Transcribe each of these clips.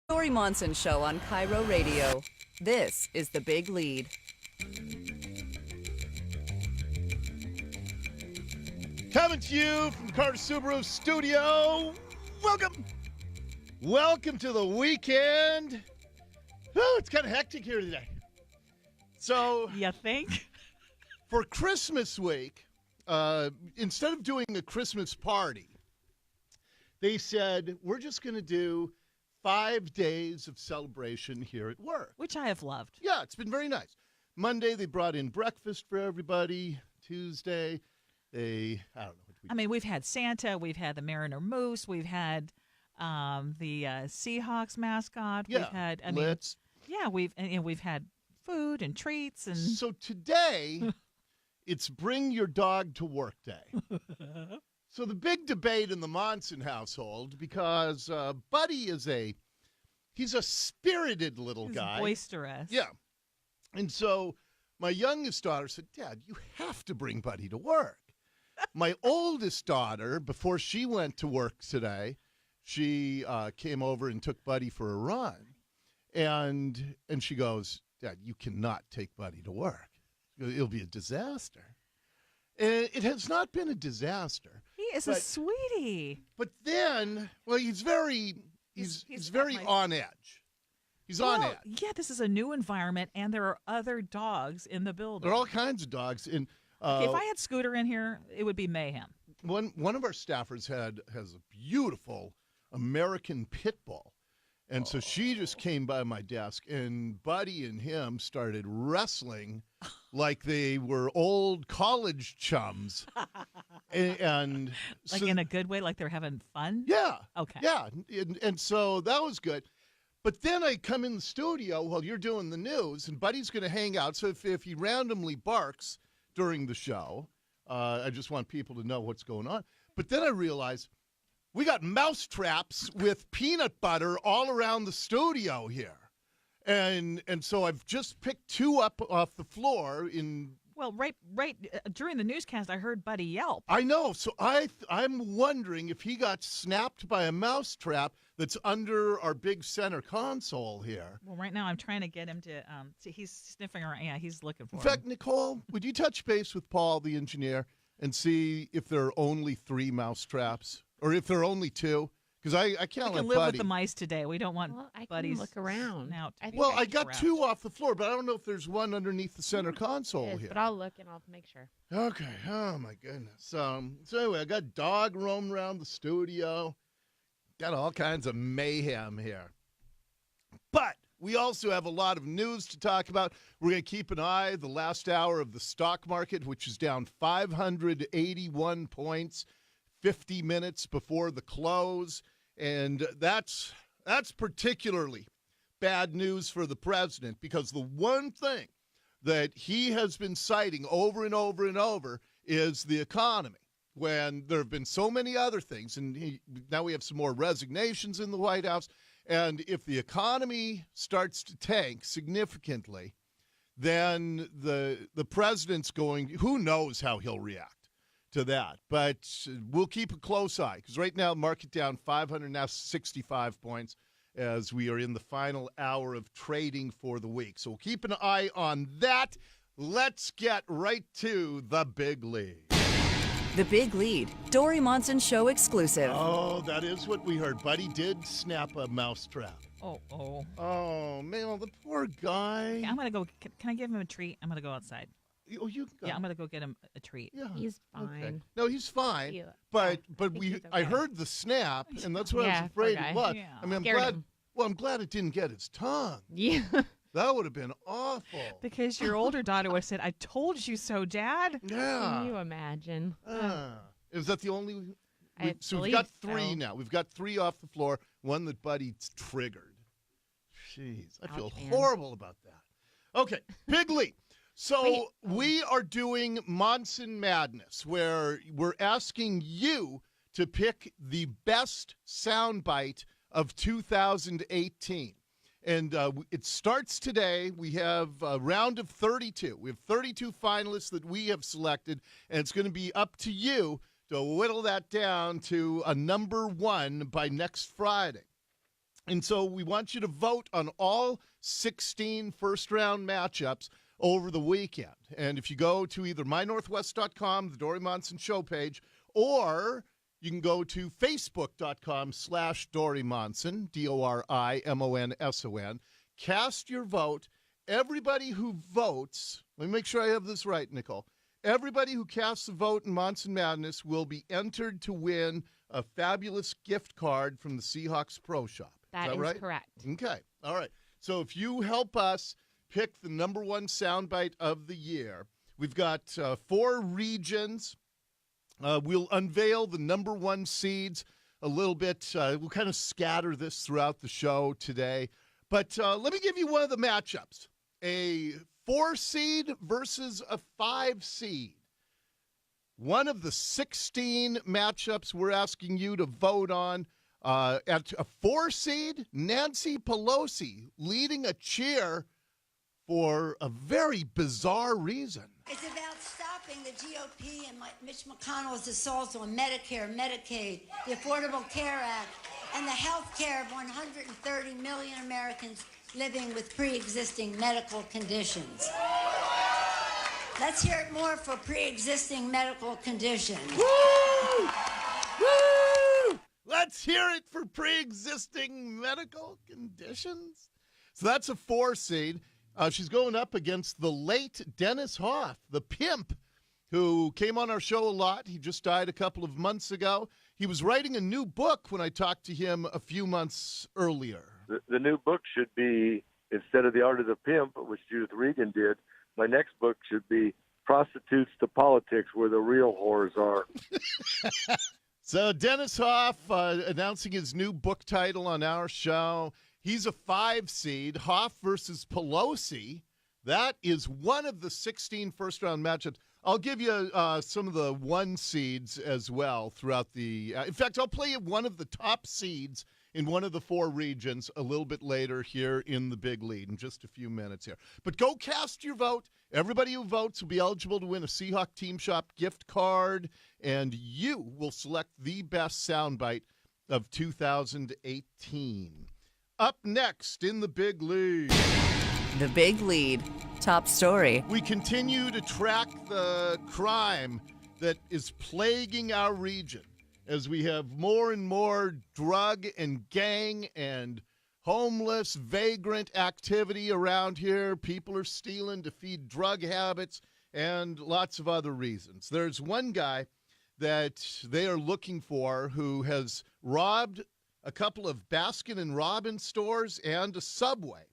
Dori Monson Show on KIRO Radio. This is The Big Lead. Coming to you from Carter Subaru Studio. Welcome. Welcome to the weekend. Oh, it's kind of hectic here today. So, you think? For Christmas week, instead of doing a Christmas party, they said, we're just going to do 5 days of celebration here at work. Which I have loved. Yeah, it's been very nice. Monday, they brought in breakfast for everybody. Tuesday, I don't know. We've had Santa, we've had the Mariner Moose, we've had the Seahawks mascot. Yeah, we've had, Blitz. We've had food and treats. And So today, it's Bring Your Dog to Work Day. So the big debate in the Monson household, because Buddy he's a spirited little guy. Boisterous. Yeah. And so my youngest daughter said, Dad, you have to bring Buddy to work. My oldest daughter, before she went to work today, she came over and took Buddy for a run. And she goes, Dad, you cannot take Buddy to work. It'll be a disaster. And it has not been a disaster. He is a sweetie. But then, well, he's very on edge. He's on edge. Yeah, this is a new environment, and there are other dogs in the building. There are all kinds of dogs. And if I had Scooter in here, it would be mayhem. One of our staffers has a beautiful American pit bull. And so she just came by my desk, and Buddy and him started wrestling like they were old college chums. and Like so, in a good way, like they're having fun? Yeah. Okay. Yeah. And so that was good. But then I come in the studio while you're doing the news, and Buddy's going to hang out. So if he randomly barks during the show, I just want people to know what's going on. But then I realize we got mousetraps with peanut butter all around the studio here. And so I've just picked 2 up off the floor in... Well, right during the newscast, I heard Buddy yelp. I know. So I'm wondering if he got snapped by a mousetrap that's under our big center console here. Well, right now I'm trying to get him to see, he's sniffing around. Yeah, he's looking for In him. fact, Nicole, would you touch base with Paul, the engineer, and see if there are only 3 mousetraps or if there are only 2? Because I can't let live Buddy. with the mice today. We don't want Buddy's look around. snout. I got 2 off the floor, but I don't know if there's one underneath the center console here. But I'll look and I'll make sure. Okay. Oh, my goodness. So anyway, I got dog roaming around the studio. Got all kinds of mayhem here. But we also have a lot of news to talk about. We're going to keep an eye the last hour of the stock market, which is down 581 points, 50 minutes before the close. And that's particularly bad news for the president, because the one thing that he has been citing over and over and over is the economy, when there have been so many other things. And now we have some more resignations in the White House. And if the economy starts to tank significantly, then the president's going, who knows how he'll react to that. But we'll keep a close eye, because right now, market down 565 points as we are in the final hour of trading for the week. So we'll keep an eye on that. Let's get right to the big lead. The Big Lead, Dori Monson Show exclusive. Oh, that is what we heard. Buddy did snap a mousetrap. Oh. Oh, man, the poor guy. Okay, I'm going to go. Can I give him a treat? I'm going to go outside. Oh, you can go. Yeah, I'm going to go get him a treat. Yeah. He's fine. Okay. No, he's fine. Yeah. But he's I okay. heard the snap, and that's what I Yeah, was afraid poor it guy. was. Yeah. I mean, I'm Scared glad. him. Well, I'm glad it didn't get his tongue. Yeah. That would have been awful. Because your older daughter would have said, I told you so, Dad. Yeah. Can you imagine? Is that the only? So we've believe got 3 so. now. We've got 3 off the floor. One that Buddy's triggered. Jeez, I feel Ouch, man. horrible about that. Okay, Big Lee. So Wait. we are doing Monson Madness, where we're asking you to pick the best soundbite of 2018. And it starts today. We have a round of 32. We have 32 finalists that we have selected, and it's going to be up to you to whittle that down to a number 1 by next Friday. And so we want you to vote on all 16 first-round matchups over the weekend. And if you go to either mynorthwest.com, the Dori Monson show page, or you can go to facebook.com/Dori Monson, DORIMONSON. Cast your vote. Everybody who votes, let me make sure I have this right, Nicole. Everybody who casts a vote in Monson Madness will be entered to win a fabulous gift card from the Seahawks Pro Shop. That is right? correct. Okay. All right. So if you help us pick the number one soundbite of the year, we've got 4 regions. We'll unveil the number one seeds a little bit. We'll kind of scatter this throughout the show today. But let me give you one of the matchups. A 4 seed versus a 5 seed. One of the 16 matchups we're asking you to vote on. At a 4 seed, Nancy Pelosi leading a cheer for a very bizarre reason. It's about stopping the GOP and Mitch McConnell's assaults on Medicare, Medicaid, the Affordable Care Act, and the health care of 130 million Americans living with pre-existing medical conditions. Let's hear it more for pre-existing medical conditions. Woo! Woo! Let's hear it for pre-existing medical conditions. So that's a 4 seed. She's going up against the late Dennis Hoff, the pimp, who came on our show a lot. He just died a couple of months ago. He was writing a new book when I talked to him a few months earlier. The new book should be, instead of The Art of the Pimp, which Judith Regan did, my next book should be Prostitutes to Politics, Where the Real Whores Are. So Dennis Hoff announcing his new book title on our show. He's a 5 seed. Hoff versus Pelosi. That is one of the 16 first-round matchups. I'll give you some of the 1 seeds as well throughout the in fact, I'll play you one of the top seeds in one of the 4 regions a little bit later here in the Big Lead in just a few minutes here. But go cast your vote. Everybody who votes will be eligible to win a Seahawk Team Shop gift card, and you will select the best soundbite of 2018. Up next in the Big Lead. The Big Lead. Top story. We continue to track the crime that is plaguing our region as we have more and more drug and gang and homeless, vagrant activity around here. People are stealing to feed drug habits and lots of other reasons. There's one guy that they are looking for who has robbed a couple of Baskin and Robbins stores and a Subway.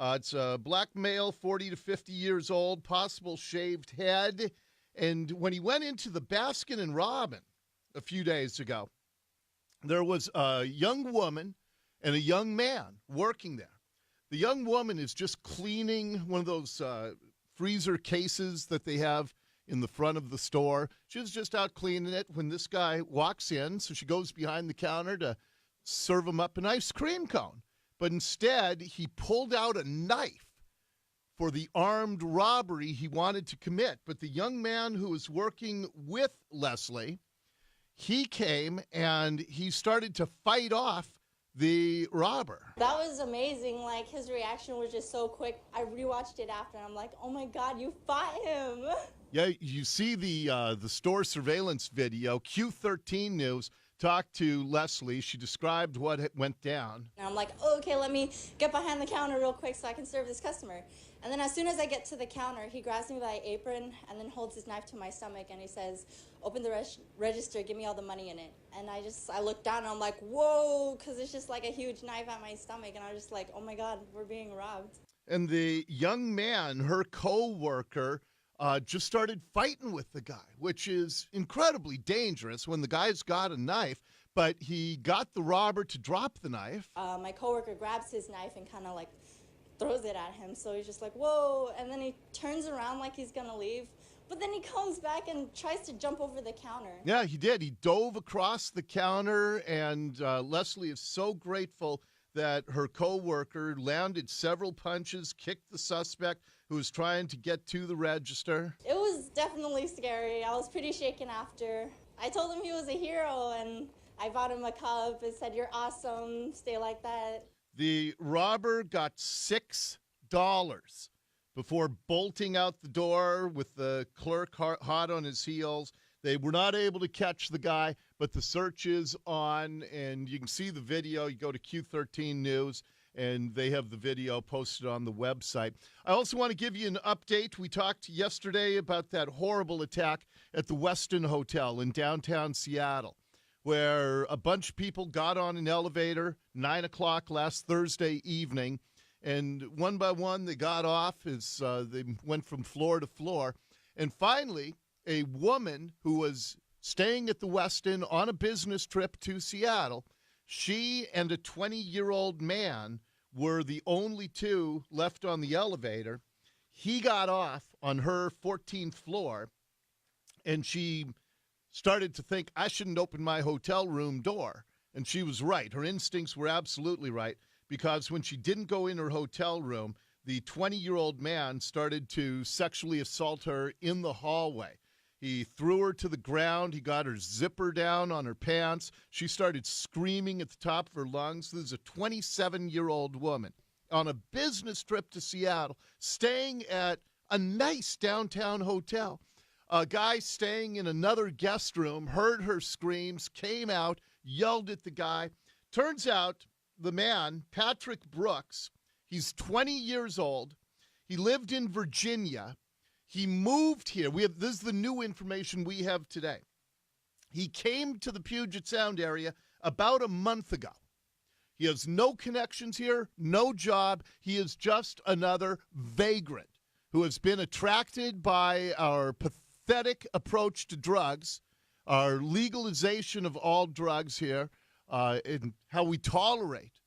It's a black male, 40 to 50 years old, possible shaved head. And when he went into the Baskin and Robbins a few days ago, there was a young woman and a young man working there. The young woman is just cleaning one of those freezer cases that they have in the front of the store. She was just out cleaning it when this guy walks in, so she goes behind the counter to serve him up an ice cream cone. But instead, he pulled out a knife for the armed robbery he wanted to commit. But the young man who was working with Leslie, he came and he started to fight off the robber. That was amazing. Like, his reaction was just so quick. I rewatched it after, and I'm like, oh my God, you fought him. Yeah, you see the store surveillance video. Q13 News talked to Leslie. She described what went down. And I'm like, oh, okay, let me get behind the counter real quick so I can serve this customer. And then as soon as I get to the counter, he grabs me by the apron and then holds his knife to my stomach, and he says, open the register, give me all the money in it. And I look down and I'm like, whoa, because it's just like a huge knife at my stomach. And I was just like, oh my God, we're being robbed. And the young man, her co-worker, just started fighting with the guy, which is incredibly dangerous when the guy's got a knife, but he got the robber to drop the knife. My coworker grabs his knife and kind of like throws it at him. So he's just like, whoa. And then he turns around like he's going to leave. But then he comes back and tries to jump over the counter. Yeah, he did. He dove across the counter, and Leslie is so grateful that her coworker landed several punches, kicked the suspect who was trying to get to the register. It was definitely scary. I was pretty shaken after. I told him he was a hero, and I bought him a cup and said, "You're awesome. Stay like that." The robber got $6 before bolting out the door with the clerk hot on his heels. They were not able to catch the guy, but the search is on, and you can see the video. You go to Q13 News, and they have the video posted on the website. I also want to give you an update. We talked yesterday about that horrible attack at the Westin Hotel in downtown Seattle, where a bunch of people got on an elevator 9 o'clock last Thursday evening, and one by one they got off as they went from floor to floor. And finally, a woman who was staying at the Westin on a business trip to Seattle, she and a 20-year-old man were the only two left on the elevator. He got off on her 14th floor, and she started to think, I shouldn't open my hotel room door. And she was right. Her instincts were absolutely right, because when she didn't go in her hotel room, the 20-year-old man started to sexually assault her in the hallway. He threw her to the ground. He got her zipper down on her pants. She started screaming at the top of her lungs. This is a 27-year-old woman on a business trip to Seattle, staying at a nice downtown hotel. A guy staying in another guest room heard her screams, came out, yelled at the guy. Turns out the man, Patrick Brooks, he's 20 years old. He lived in Virginia. He moved here. This is the new information we have today. He came to the Puget Sound area about a month ago. He has no connections here, no job. He is just another vagrant who has been attracted by our pathetic approach to drugs, our legalization of all drugs here, and how we tolerate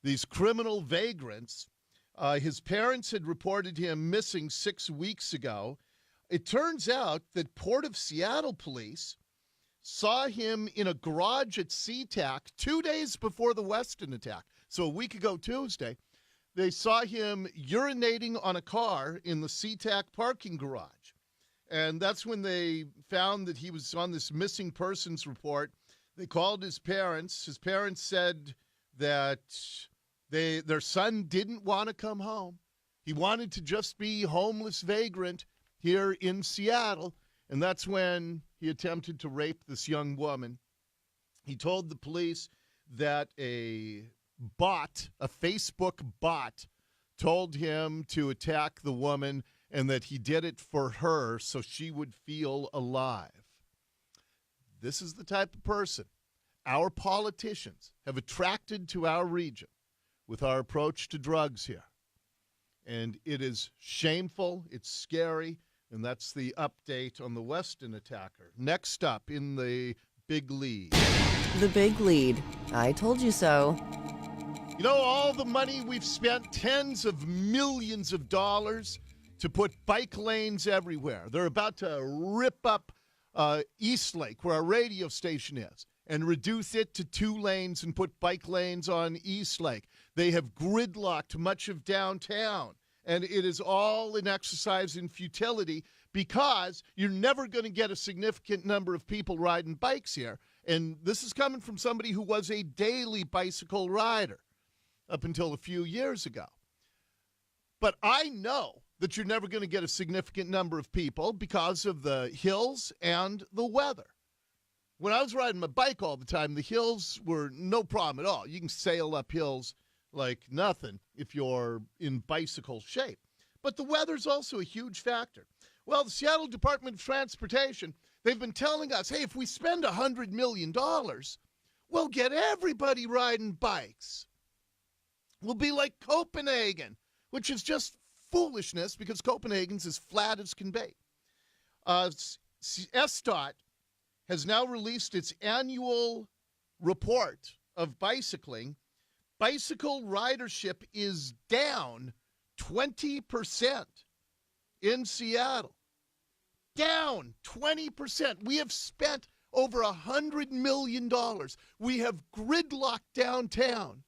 these criminal vagrants. His parents had reported him missing 6 weeks ago. It turns out that Port of Seattle police saw him in a garage at SeaTac 2 days before the Westin attack. So a week ago Tuesday, they saw him urinating on a car in the SeaTac parking garage. And that's when they found that he was on this missing persons report. They called his parents. His parents said that their son didn't want to come home. He wanted to just be homeless vagrant here in Seattle. And that's when he attempted to rape this young woman. He told the police that a Facebook bot, told him to attack the woman and that he did it for her so she would feel alive. This is the type of person our politicians have attracted to our region with our approach to drugs here. And it is shameful, it's scary, and that's the update on the Westin attacker. Next up in the big lead. The Big Lead. I told you so. You know, all the money we've spent, tens of millions of dollars to put bike lanes everywhere. They're about to rip up Eastlake, where our radio station is, and reduce it to 2 lanes and put bike lanes on Eastlake. They have gridlocked much of downtown, and it is all an exercise in futility because you're never going to get a significant number of people riding bikes here. And this is coming from somebody who was a daily bicycle rider up until a few years ago. But I know that you're never going to get a significant number of people because of the hills and the weather. When I was riding my bike all the time, the hills were no problem at all. You can sail up hills like nothing if you're in bicycle shape. But the weather's also a huge factor. Well, the Seattle Department of Transportation, they've been telling us, hey, if we spend $100 million, we'll get everybody riding bikes. We'll be like Copenhagen, which is just foolishness because Copenhagen's as flat as can be. SDOT has now released its annual report of bicycling. Bicycle ridership is down 20% in Seattle. Down 20%. We have spent over $100 million. We have gridlocked downtown.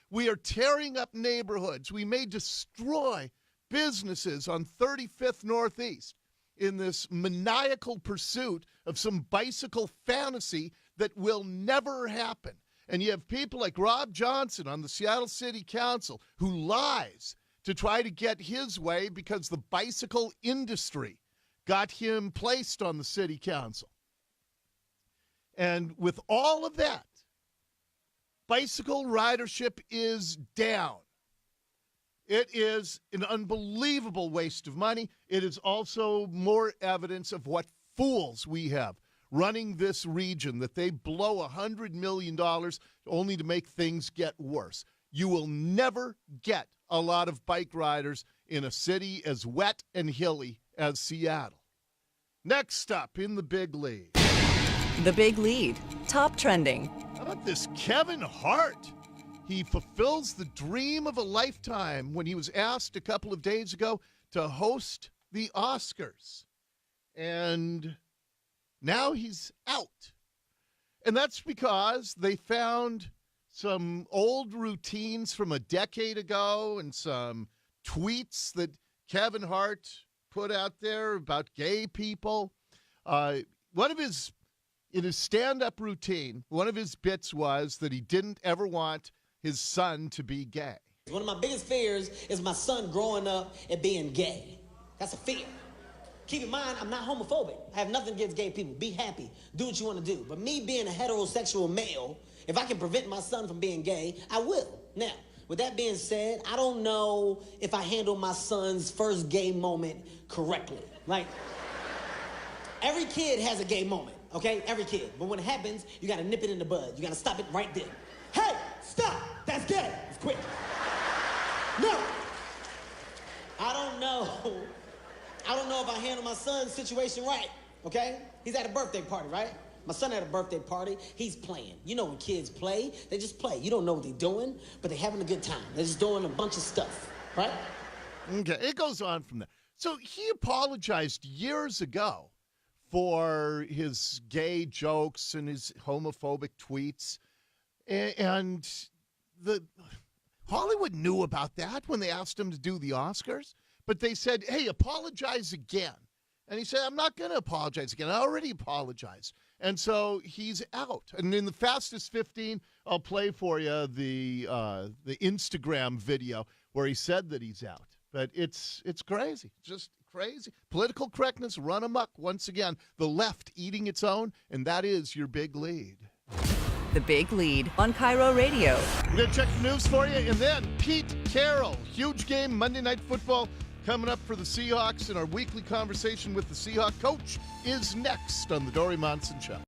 We are tearing up neighborhoods. We may destroy businesses on 35th Northeast in this maniacal pursuit of some bicycle fantasy that will never happen. And you have people like Rob Johnson on the Seattle City Council who lies to try to get his way because the bicycle industry got him placed on the city council. And with all of that, bicycle ridership is down. It is an unbelievable waste of money. It is also more evidence of what fools we have running this region, that they blow $100 million only to make things get worse. You will never get a lot of bike riders in a city as wet and hilly as Seattle. Next up in the big lead. The Big Lead, top trending. How about this Kevin Hart? He fulfills the dream of a lifetime when he was asked a couple of days ago to host the Oscars. And now he's out. And that's because they found some old routines from a decade ago and some tweets that Kevin Hart put out there about gay people. In his stand-up routine, one of his bits was that he didn't ever want his son to be gay. One of my biggest fears is my son growing up and being gay. That's a fear. Keep in mind, I'm not homophobic. I have nothing against gay people. Be happy. Do what you want to do. But me being a heterosexual male, if I can prevent my son from being gay, I will. Now, with that being said, I don't know if I handle my son's first gay moment correctly. Like, every kid has a gay moment, okay? Every kid. But when it happens, you got to nip it in the bud. You got to stop it right there. Hey, stop! That's gay. It's quick. No. I don't know if I handle my son's situation right, okay? He's at a birthday party, right? My son had a birthday party. He's playing. You know when kids play, they just play. You don't know what they're doing, but they're having a good time. They're just doing a bunch of stuff, right? Okay, it goes on from there. So he apologized years ago for his gay jokes and his homophobic tweets. And the Hollywood knew about that when they asked him to do the Oscars. But they said, hey, apologize again. And he said, I'm not going to apologize again. I already apologized. And so he's out. And in the Fastest 15, I'll play for you the Instagram video where he said that he's out. But it's crazy, just crazy. Political correctness run amok once again. The left eating its own, and that is your big lead. The Big Lead on KIRO Radio. We're going to check the news for you, and then Pete Carroll. Huge game, Monday Night Football, coming up for the Seahawks, and our weekly conversation with the Seahawks coach is next on the Dori Monson Show.